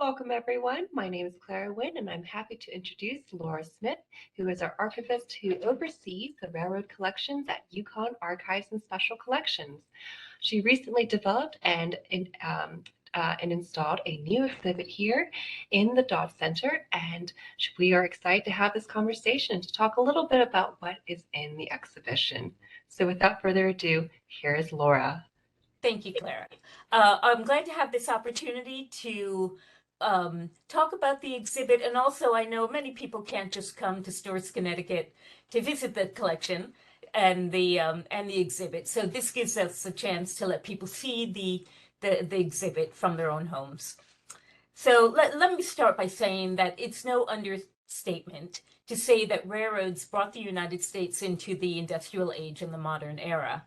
Welcome, everyone. My name is Clara Nguyen, and I'm happy to introduce Laura Smith, who is our archivist who oversees the railroad collections at UConn Archives and Special Collections. She recently developed and installed a new exhibit here in the Dodd Center, and we are excited to have this conversation to talk a little bit about what is in the exhibition. So without further ado, here is Laura. Thank you, Clara. I'm glad to have this opportunity to talk about the exhibit, and also I know many people can't just come to Storrs, Connecticut to visit the collection and the exhibit. So this gives us a chance to let people see the exhibit from their own homes. So let me start by saying that it's no understatement to say that railroads brought the United States into the industrial age and the modern era.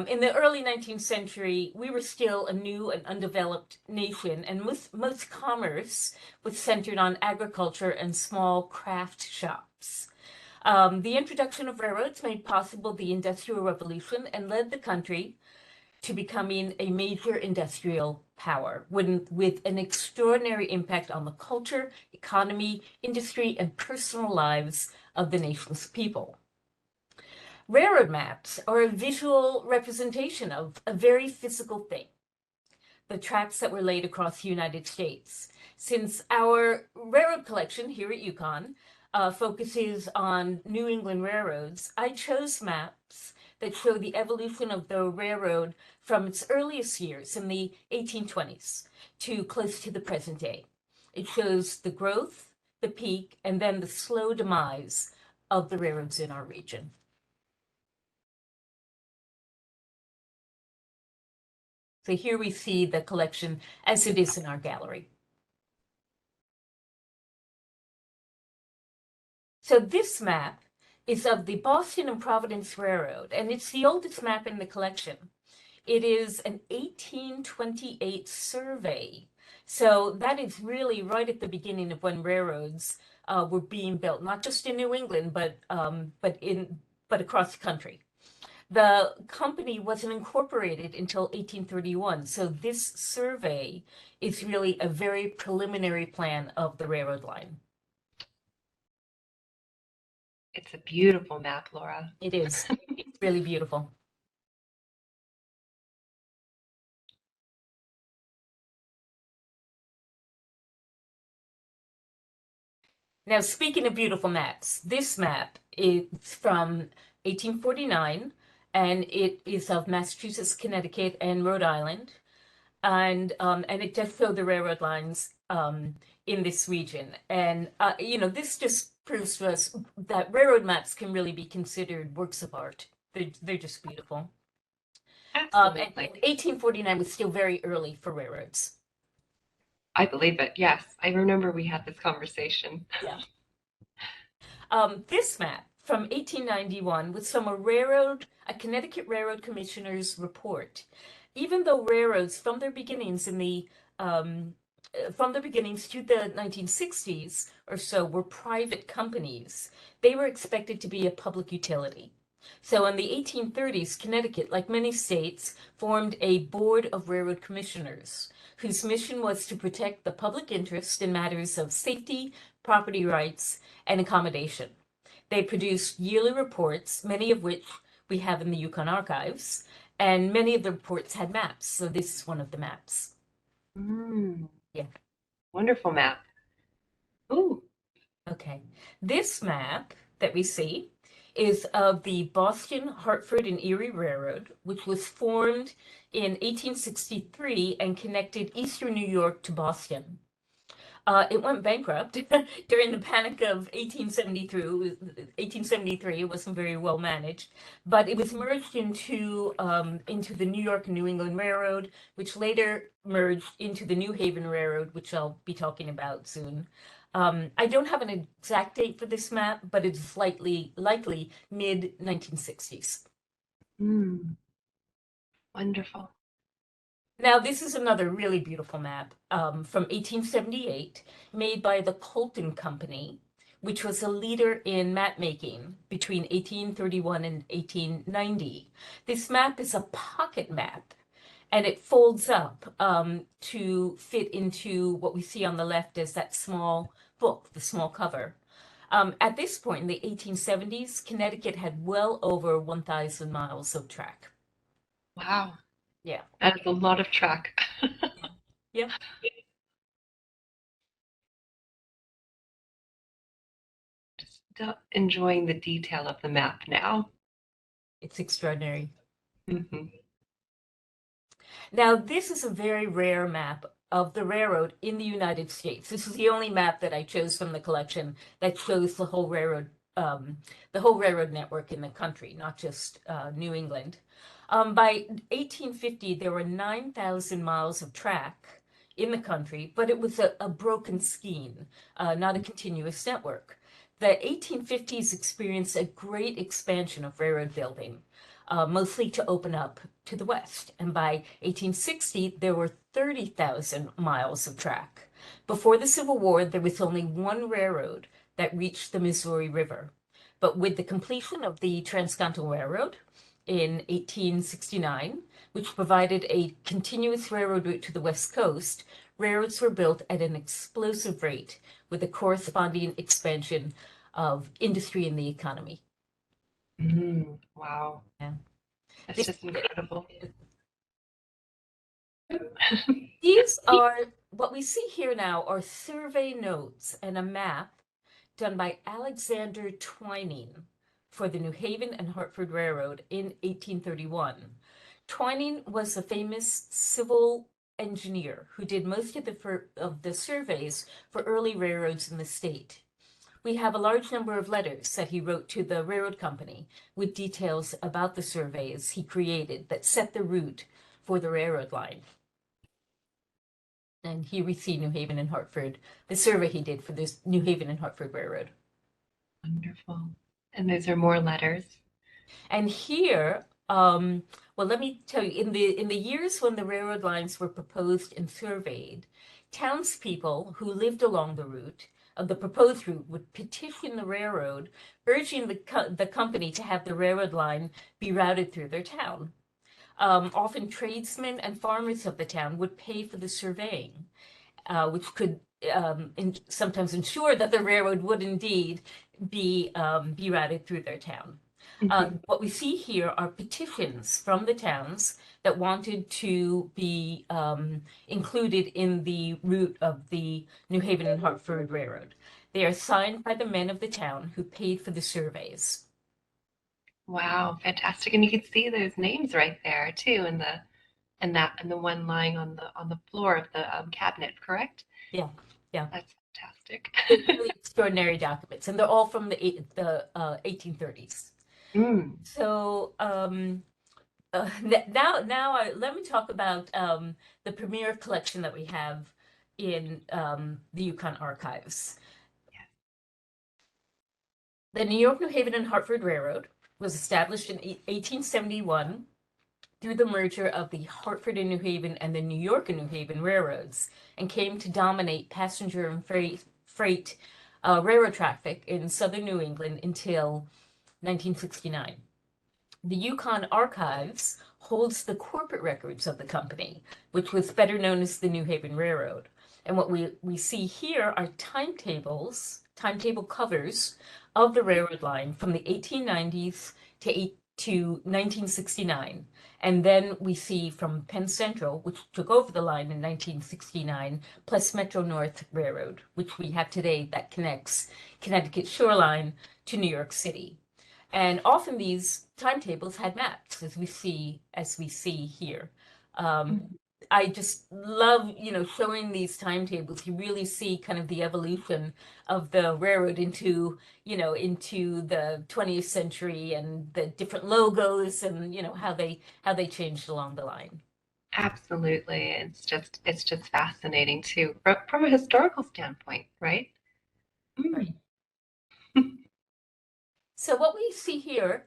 In the early 19th century, we were still a new and undeveloped nation, and most commerce was centered on agriculture and small craft shops. The introduction of railroads made possible the Industrial Revolution and led the country to becoming a major industrial power with an extraordinary impact on the culture, economy, industry, and personal lives of the nation's people. Railroad maps are a visual representation of a very physical thing, the tracks that were laid across the United States. Since our railroad collection here at UConn focuses on New England railroads, I chose maps that show the evolution of the railroad from its earliest years in the 1820s to close to the present day. It shows the growth, the peak, and then the slow demise of the railroads in our region. So here we see the collection as it is in our gallery. So this map is of the Boston and Providence Railroad, and it's the oldest map in the collection. It is an 1828 survey. So that is really right at the beginning of when railroads were being built, not just in New England, but across the country. The company wasn't incorporated until 1831, so this survey is really a very preliminary plan of the railroad line. It's a beautiful map, Laura. It is. It's really beautiful. Now, speaking of beautiful maps, this map is from 1849. And it is of Massachusetts, Connecticut, and Rhode Island, and it does show the railroad lines in this region. And this just proves to us that railroad maps can really be considered works of art. They're just beautiful. Absolutely. And 1849 was still very early for railroads. I believe it. Yes, I remember we had this conversation. Yeah. This map from 1891 was from a Connecticut Railroad Commissioner's report. Even though railroads from their beginnings to the 1960s or so were private companies, they were expected to be a public utility. So in the 1830s, Connecticut, like many states, formed a board of railroad commissioners whose mission was to protect the public interest in matters of safety, property rights, and accommodation. They produced yearly reports, many of which we have in the UConn Archives, and many of the reports had maps. So this is one of the maps. Yeah. Wonderful map. Ooh. Okay. This map that we see is of the Boston, Hartford, and Erie Railroad, which was formed in 1863 and connected Eastern New York to Boston. It went bankrupt during the Panic of 1873. It wasn't very well managed, but it was merged into the New York and New England Railroad, which later merged into the New Haven Railroad, which I'll be talking about soon. I don't have an exact date for this map, but it's likely mid-1960s. Wonderful. Now, this is another really beautiful map from 1878, made by the Colton Company, which was a leader in map making between 1831 and 1890. This map is a pocket map, and it folds up to fit into what we see on the left as that small book, the small cover. At this point in the 1870s, Connecticut had well over 1,000 miles of track. Wow. Yeah. That is a lot of track. Yeah. Just enjoying the detail of the map now. It's extraordinary. Mm-hmm. Now, this is a very rare map of the railroad in the United States. This is the only map that I chose from the collection that shows the whole railroad network in the country, not just New England. By 1850, there were 9,000 miles of track in the country, but it was a broken skein, not a continuous network. The 1850s experienced a great expansion of railroad building, mostly to open up to the west. And by 1860, there were 30,000 miles of track. Before the Civil War, there was only one railroad that reached the Missouri River. But with the completion of the Transcontinental Railroad in 1869, which provided a continuous railroad route to the West Coast, railroads were built at an explosive rate with a corresponding expansion of industry in the economy. Wow. Yeah. That's just incredible. These are, what we see here now are survey notes and a map done by Alexander Twining for the New Haven and Hartford Railroad in 1831. Twining was a famous civil engineer who did most of the surveys for early railroads in the state. We have a large number of letters that he wrote to the railroad company with details about the surveys he created that set the route for the railroad line. And here we see New Haven and Hartford, the survey he did for this New Haven and Hartford Railroad. Wonderful. And those are more letters. And here, well, let me tell you, in the years when the railroad lines were proposed and surveyed, townspeople who lived along the route of the proposed route would petition the railroad, urging the company to have the railroad line be routed through their town. Often tradesmen and farmers of the town would pay for the surveying, which could sometimes ensure that the railroad would indeed be routed through their town. What we see here are petitions from the towns that wanted to be included in the route of the New Haven and Hartford Railroad. They are signed by the men of the town who paid for the surveys. Wow, fantastic! And you can see those names right there too, in the one lying on the floor of the cabinet, correct? Yeah, yeah. That's fantastic. Really extraordinary documents, and they're all from the 1830s. So now let me talk about the premier collection that we have in the UConn Archives. The New York, New Haven, and Hartford Railroad was established in 1871 through the merger of the Hartford and New Haven and the New York and New Haven railroads, and came to dominate passenger and freight railroad traffic in southern New England until 1969. The UConn Archives holds the corporate records of the company, which was better known as the New Haven Railroad. And what we see here are timetable covers of the railroad line from the 1890s to 1969. And then we see from Penn Central, which took over the line in 1969, plus Metro North Railroad, which we have today that connects Connecticut shoreline to New York City. And often these timetables had maps, as we see here. I just love, showing these timetables. You really see kind of the evolution of the railroad into the 20th century, and the different logos, and how they changed along the line. Absolutely. It's just fascinating too, from a historical standpoint, right? Right. So what we see here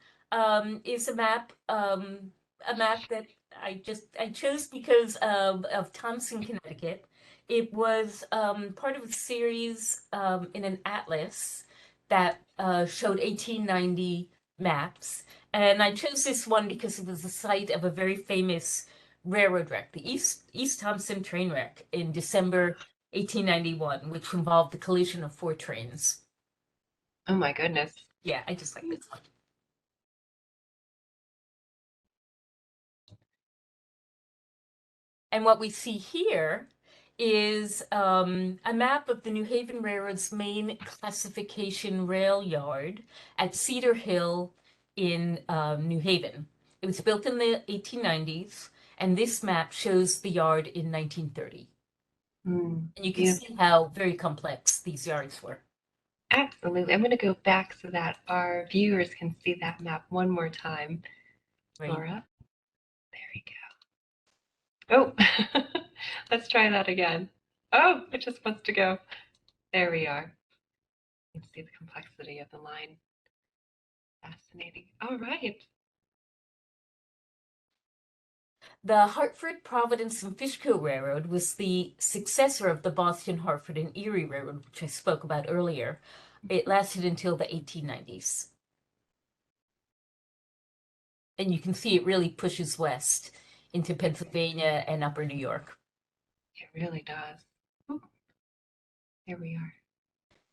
is a map that I chose because of Thompson, Connecticut. It was part of a series in an atlas that showed 1890 maps, and I chose this one because it was the site of a very famous railroad wreck, the East Thompson train wreck in December 1891, which involved the collision of 4 trains. Oh my goodness. Yeah, I just like this one. And what we see here is a map of the New Haven Railroad's main classification rail yard at Cedar Hill in New Haven. It was built in the 1890s, and this map shows the yard in 1930. And you can see how very complex these yards were. Absolutely. I'm going to go back so that our viewers can see that map one more time. Right. Laura, there we go. Oh, let's try that again. Oh, it just wants to go. There we are. You can see the complexity of the line. Fascinating. All right. The Hartford, Providence, and Fishco Railroad was the successor of the Boston, Hartford, and Erie Railroad, which I spoke about earlier. It lasted until the 1890s. And you can see it really pushes west into Pennsylvania and upper New York. It really does. Ooh. Here we are.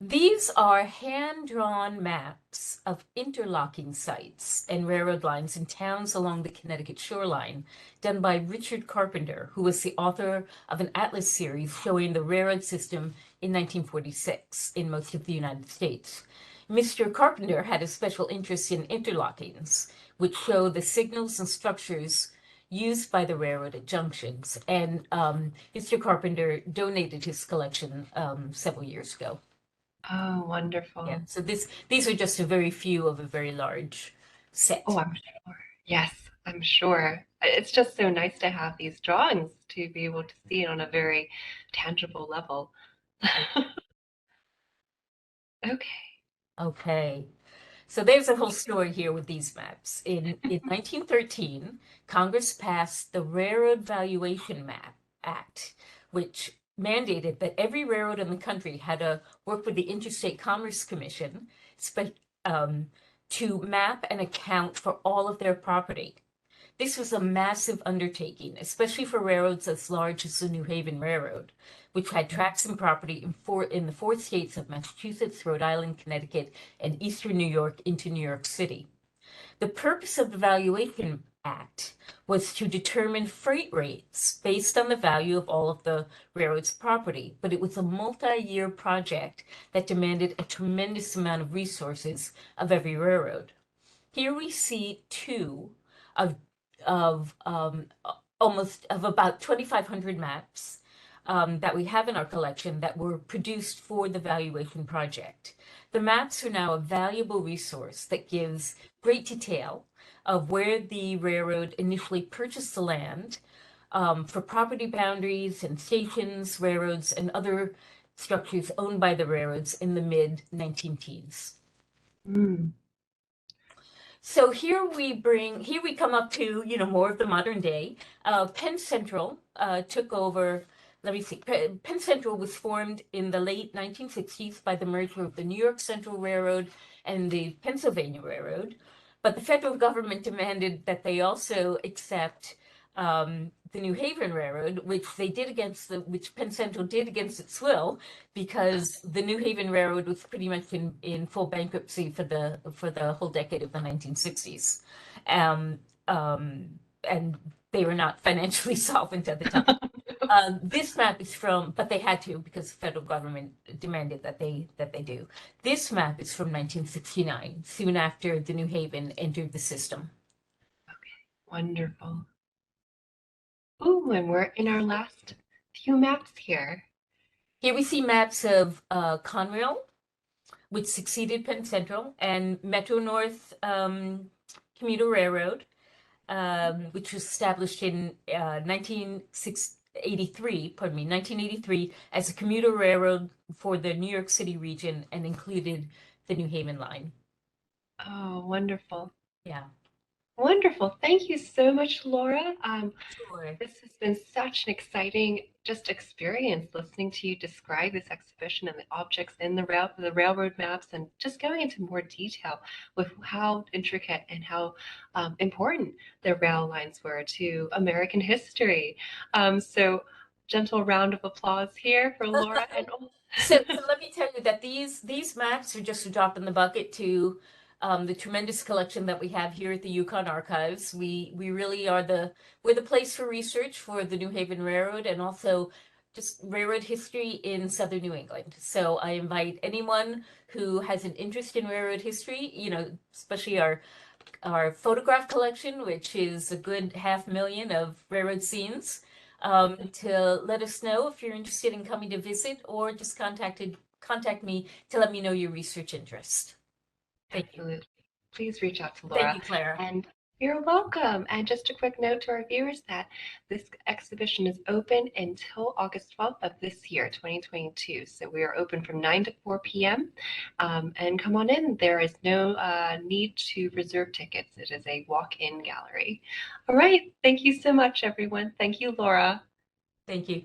These are hand-drawn maps of interlocking sites and railroad lines in towns along the Connecticut shoreline, done by Richard Carpenter, who was the author of an atlas series showing the railroad system in 1946 in most of the United States. Mr. Carpenter had a special interest in interlockings, which show the signals and structures used by the railroad at junctions. And Mr. Carpenter donated his collection several years ago. Oh, wonderful. Yeah, so these are just a very few of a very large set. Oh, I'm sure. Yes, I'm sure. It's just so nice to have these drawings to be able to see it on a very tangible level. Okay. Okay. So there's a whole story here with these maps. In 1913, Congress passed the Railroad Valuation Map Act, which mandated that every railroad in the country had to work with the Interstate Commerce Commission to map and account for all of their property. This was a massive undertaking, especially for railroads as large as the New Haven Railroad, which had tracks and property in the 4 states of Massachusetts, Rhode Island, Connecticut, and eastern New York into New York City. The purpose of the Valuation Act was to determine freight rates based on the value of all of the railroad's property, but it was a multi-year project that demanded a tremendous amount of resources of every railroad. Here we see 2 of about 2,500 maps that we have in our collection that were produced for the valuation project. The maps are now a valuable resource that gives great detail of where the railroad initially purchased the land for property boundaries and stations, railroads, and other structures owned by the railroads in the mid-19 teens. So here we come up to, more of the modern day. Penn Central took over, Penn Central was formed in the late 1960s by the merger of the New York Central Railroad and the Pennsylvania Railroad. But the federal government demanded that they also accept the New Haven Railroad, which Penn Central did against its will, because the New Haven Railroad was pretty much in full bankruptcy for the whole decade of the 1960s, and they were not financially solvent at the time. This map is but they had to because the federal government demanded that they do. This map is from 1969, soon after the New Haven entered the system. Okay, wonderful. Ooh, and we're in our last few maps here. Here we see maps of Conrail, which succeeded Penn Central, and Metro North Commuter Railroad, which was established in 1983 as a commuter railroad for the New York City region and included the New Haven line. Oh, wonderful. Yeah. Wonderful. Thank you so much, Laura. Sure. This has been such an exciting just experience listening to you describe this exhibition and the objects in the railroad maps and just going into more detail with how intricate and how important the rail lines were to American history. So gentle round of applause here for Laura and So let me tell you that these maps are just a drop in the bucket to the tremendous collection that we have here at the UConn Archives. We really are we're the place for research for the New Haven Railroad and also just railroad history in Southern New England. So I invite anyone who has an interest in railroad history, especially our photograph collection, which is a good 500,000 of railroad scenes, to let us know if you're interested in coming to visit or just contact me to let me know your research interest. Thank you. Absolutely. Please reach out to Thank Laura. you, Clara. And you're welcome. And just a quick note to our viewers that this exhibition is open until August 12th of this year, 2022. So we are open from 9 to 4 p.m. And come on in. There is no need to reserve tickets. It is a walk-in gallery. All right. Thank you so much, everyone. Thank you, Laura. Thank you.